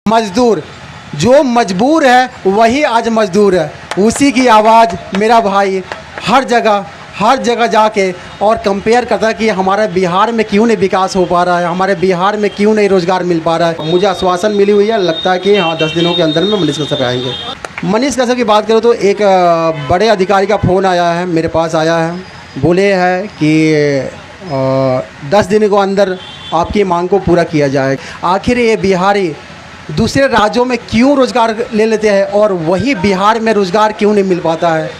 मजदूर जो मजबूर है वही आज मजदूर है। उसी की आवाज़ मेरा भाई हर जगह जाके और कंपेयर करता है कि हमारे बिहार में क्यों नहीं विकास हो पा रहा है, हमारे बिहार में क्यों नहीं रोज़गार मिल पा रहा है। मुझे आश्वासन मिली हुई है, लगता है कि हाँ 10 दिनों के अंदर में मनीष कश्यप आएंगे। मनीष कश्यप की बात करूँ तो एक बड़े अधिकारी का फ़ोन आया है, मेरे पास आया है, बोले हैं कि 10 दिन के अंदर आपकी मांग को पूरा किया जाए। आखिर ये बिहारी दूसरे राज्यों में क्यों रोज़गार ले लेते हैं और वही बिहार में रोज़गार क्यों नहीं मिल पाता है।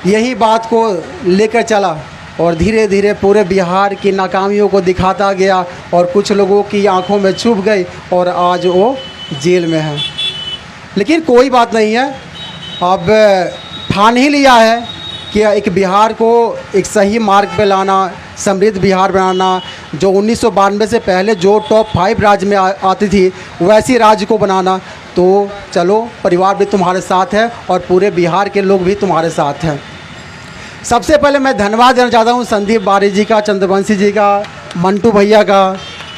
यही बात को लेकर चला और धीरे धीरे पूरे बिहार की नाकामियों को दिखाता गया और कुछ लोगों की आंखों में छुप गई और आज वो जेल में है। लेकिन कोई बात नहीं है, अब ठान ही लिया है कि एक बिहार को एक सही मार्ग पे लाना, समृद्ध बिहार बनाना, जो 1992 से पहले जो टॉप 5 राज्य में आती थी वैसी राज्य को बनाना। तो चलो, परिवार भी तुम्हारे साथ है और पूरे बिहार के लोग भी तुम्हारे साथ हैं। सबसे पहले मैं धन्यवाद देना चाहता हूँ संदीप बारी जी का, चंद्रवंशी जी का, मंटू भैया का,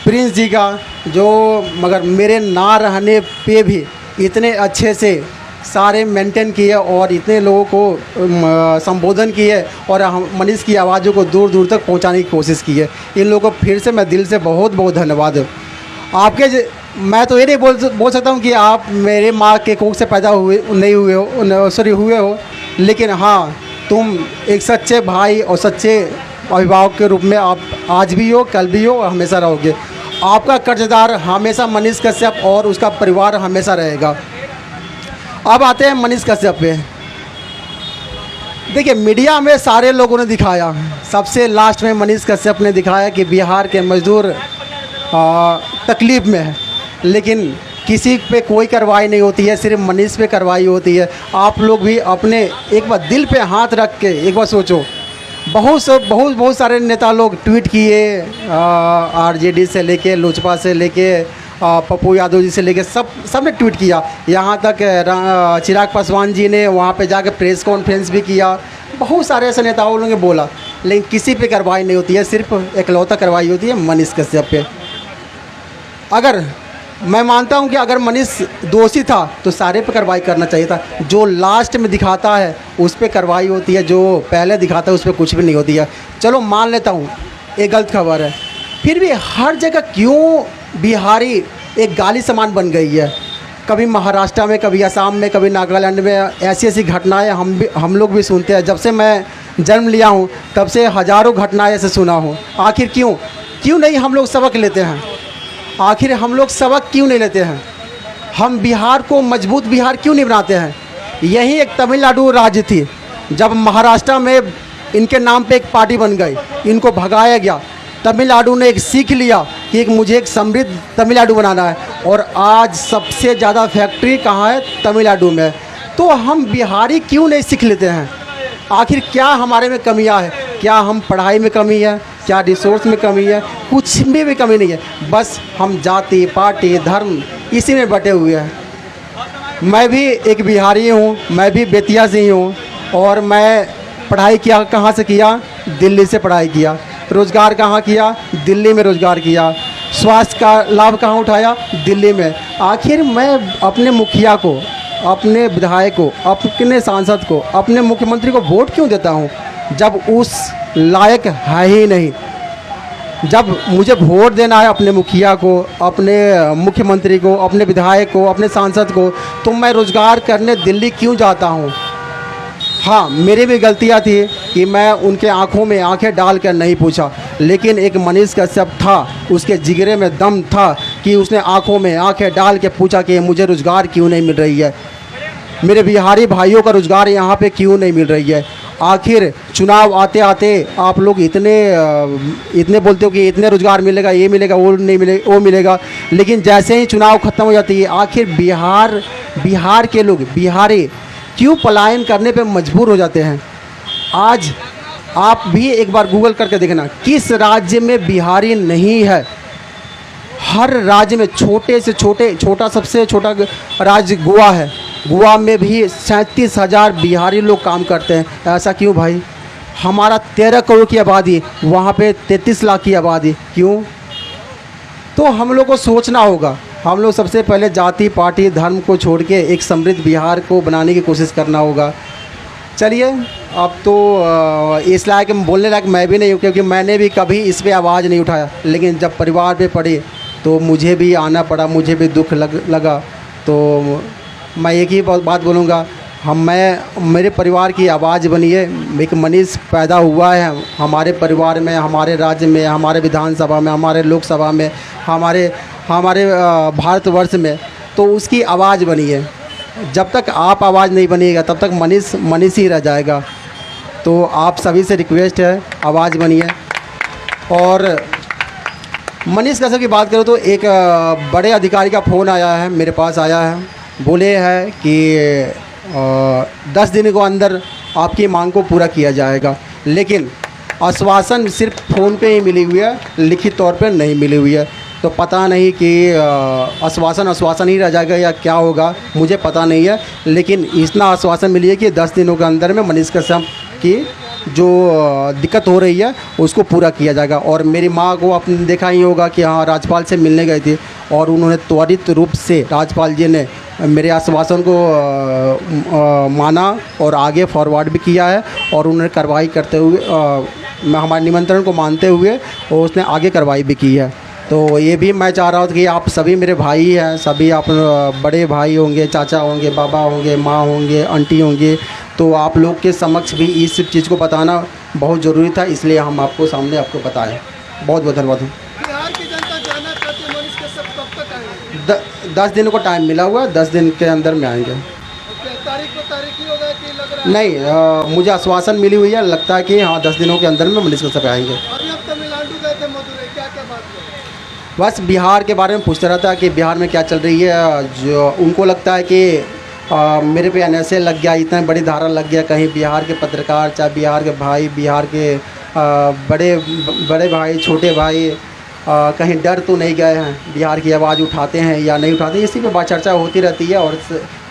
प्रिंस जी का, जो मगर मेरे ना रहने पे भी इतने अच्छे से सारे मेंटेन किए और इतने लोगों को संबोधन किए और मनीष की आवाज़ों को दूर दूर तक पहुंचाने की कोशिश की है। इन लोगों को फिर से मैं दिल से बहुत बहुत धन्यवाद दूँ। आपके मैं तो ये नहीं बोल सकता हूँ कि आप मेरे माँ के कोख से पैदा हुए हो, लेकिन हाँ, तुम एक सच्चे भाई और सच्चे अभिभावक के रूप में आप आज भी हो, कल भी हो और हमेशा रहोगे। आपका कर्जदार हमेशा मनीष कश्यप और उसका परिवार हमेशा रहेगा। अब आते हैं मनीष कश्यप पे। देखिए, मीडिया में सारे लोगों ने दिखाया, सबसे लास्ट में मनीष कश्यप ने दिखाया कि बिहार के मजदूर तकलीफ़ में है, लेकिन किसी पे कोई कार्रवाई नहीं होती है, सिर्फ मनीष पे कार्रवाई होती है। आप लोग भी अपने एक बार दिल पे हाथ रख के एक बार सोचो। बहुत सारे नेता लोग ट्वीट किए, आरजेडी से लेके, लोजपा से लेके, पप्पू यादव जी से लेके सब ने ट्वीट किया। यहाँ तक चिराग पासवान जी ने वहाँ पे जाकर प्रेस कॉन्फ्रेंस भी किया। बहुत सारे ऐसे नेताओं ने बोला, लेकिन किसी पे कार्रवाई नहीं होती है, सिर्फ एकलौता कार्रवाई होती है मनीष कश्यप पे। अगर मैं मानता हूँ कि अगर मनीष दोषी था तो सारे पे कार्रवाई करना चाहिए था। जो लास्ट में दिखाता है उस पर कार्रवाई होती है, जो पहले दिखाता है उस पर कुछ भी नहीं होती है। चलो मान लेता हूँ ये गलत खबर है, फिर भी हर जगह क्यों बिहारी एक गाली समान बन गई है। कभी महाराष्ट्र में, कभी असम में, कभी नागालैंड में ऐसी ऐसी घटनाएं हम लोग भी सुनते हैं। जब से मैं जन्म लिया हूँ तब से हज़ारों घटनाएं ऐसे सुना हूँ। आखिर क्यों नहीं हम लोग सबक लेते हैं? आखिर हम लोग सबक क्यों नहीं लेते हैं? हम बिहार को मजबूत बिहार क्यों नहीं बनाते हैं? यही एक तमिलनाडु राज्य थी, जब महाराष्ट्र में इनके नाम पे एक पार्टी बन गई, इनको भगाया गया। तमिलनाडु ने एक सीख लिया कि मुझे एक समृद्ध तमिलनाडु बनाना है, और आज सबसे ज़्यादा फैक्ट्री कहाँ है? तमिलनाडु में। तो हम बिहारी क्यों नहीं सीख लेते हैं? आखिर क्या हमारे में कमियां है? क्या हम पढ़ाई में कमी है? क्या रिसोर्स में कमी है? कुछ में भी कमी नहीं है, बस हम जाति, पार्टी, धर्म इसी में बटे हुए हैं। मैं भी एक बिहारी हूँ, मैं भी बेतिया से ही हूँ, और मैं पढ़ाई किया कहाँ से किया? दिल्ली से पढ़ाई किया। रोज़गार कहाँ किया? दिल्ली में रोज़गार किया। स्वास्थ्य का लाभ कहाँ उठाया? दिल्ली में। आखिर मैं अपने मुखिया को, अपने विधायक को, अपने सांसद को, अपने मुख्यमंत्री को वोट क्यों देता हूँ जब उस लायक है ही नहीं? जब मुझे वोट देना है अपने मुखिया को, अपने मुख्यमंत्री को, अपने विधायक को, अपने सांसद को, तो मैं रोज़गार करने दिल्ली क्यों जाता हूँ? हाँ, मेरी भी गलतियाँ थी कि मैं उनके आँखों में आँखें डाल कर नहीं पूछा, लेकिन एक मनीष कश्यप था, उसके जिगरे में दम था कि उसने आँखों में आँखें डाल के पूछा कि मुझे रोज़गार क्यों नहीं मिल रही है, मेरे बिहारी भाइयों का रोज़गार यहाँ पे क्यों नहीं मिल रही है। आखिर चुनाव आते आते आप लोग इतने बोलते हो कि इतने रोज़गार मिलेगा, ये मिलेगा, वो नहीं मिलेगा, वो मिलेगा, लेकिन जैसे ही चुनाव ख़त्म हो जाती है, आखिर बिहार के लोग, बिहारी क्यों पलायन करने पे मजबूर हो जाते हैं? आज आप भी एक बार गूगल करके देखना, किस राज्य में बिहारी नहीं है। हर राज्य में सबसे छोटा राज्य गोवा है, गोवा में भी 37,000 बिहारी लोग काम करते हैं। ऐसा क्यों भाई? हमारा 13 करोड़ की आबादी, वहाँ पे 33 लाख की आबादी, क्यों? तो हम लोग को सोचना होगा। हम लोग सबसे पहले जाति पार्टी धर्म को छोड़ के एक समृद्ध बिहार को बनाने की कोशिश करना होगा। चलिए, अब तो इस लायक बोलने लायक मैं भी नहीं हूँ, क्योंकि मैंने भी कभी इस पे आवाज़ नहीं उठाया, लेकिन जब परिवार पे पड़ी तो मुझे भी आना पड़ा, मुझे भी दुख लगा। तो मैं एक ही बात बोलूँगा, मेरे परिवार की आवाज़ बनिए। एक मनीष पैदा हुआ है हमारे परिवार में, हमारे राज्य में, हमारे विधानसभा में, हमारे लोकसभा में, हमारे भारतवर्ष में, तो उसकी आवाज़ बनिए। जब तक आप आवाज़ नहीं बनिएगा तब तक मनीष ही रह जाएगा। तो आप सभी से रिक्वेस्ट है, आवाज़ बनिए। और मनीष कश्यप की बात करूँ तो एक बड़े अधिकारी का फ़ोन आया है, मेरे पास आया है, बोले हैं कि 10 दिन को अंदर आपकी मांग को पूरा किया जाएगा, लेकिन आश्वासन सिर्फ फ़ोन पे ही मिली हुई है, लिखित तौर पे नहीं मिली हुई है। तो पता नहीं कि आश्वासन ही रह जाएगा या क्या होगा, मुझे पता नहीं है। लेकिन इतना आश्वासन मिली है कि 10 दिनों के अंदर में मनीष कश्यप की जो दिक्कत हो रही है उसको पूरा किया जाएगा। और मेरी माँ को आपने देखा ही होगा कि हाँ, राज्यपाल से मिलने गए थे और उन्होंने त्वरित रूप से राज्यपाल जी ने मेरे आश्वासन को माना और आगे फॉरवर्ड भी किया है, और उन्होंने कार्रवाई करते हुए हमारे निमंत्रण को मानते हुए और उसने आगे कार्रवाई भी की है। तो ये भी मैं चाह रहा हूँ कि आप सभी मेरे भाई हैं, सभी आप बड़े भाई होंगे, चाचा होंगे, बाबा होंगे, माँ होंगे, आंटी होंगे, तो आप लोग के समक्ष भी इस चीज़ को बताना बहुत ज़रूरी था, इसलिए हम आपको सामने आपको बताएं। बहुत बहुत धन्यवाद। बिहार की जनता जानना चाहती है मनीष कश्यप कब तक आएंगे? 10 दिन को टाइम मिला हुआ है, 10 दिन के अंदर में आएंगे। तारीख को तारीख ही होगा कि लग रहा है? नहीं, मुझे आश्वासन मिली हुई है, लगता है कि हाँ 10 दिनों के अंदर में मनीष कश्यप आएंगे। अभी आप तमिलनाडु गए थे, मदुरई, क्या क्या बात हुई? बस बिहार के बारे में पूछता रहता है कि बिहार में क्या चल रही है। जो उनको लगता है कि मेरे पे NSA लग गया, इतना बड़ी धारा लग गया, कहीं बिहार के पत्रकार, चाहे बिहार के भाई, बिहार के बड़े भाई, छोटे भाई कहीं डर तो नहीं गए हैं, बिहार की आवाज़ उठाते हैं या नहीं उठाते, इसी पे बात चर्चा होती रहती है। और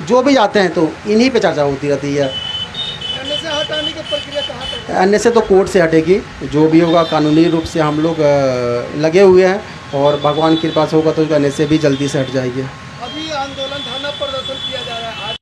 जो भी जाते हैं तो इन्हीं पे चर्चा होती रहती है। NSA हटाने की प्रक्रिया कहाँ तक है? NSA तो कोर्ट से हटेगी, जो भी होगा कानूनी रूप से हम लोग लगे हुए हैं, और भगवान की कृपा से होगा तो NSA भी जल्दी से हट जाएगी। अभी आंदोलन, धरना प्रदर्शन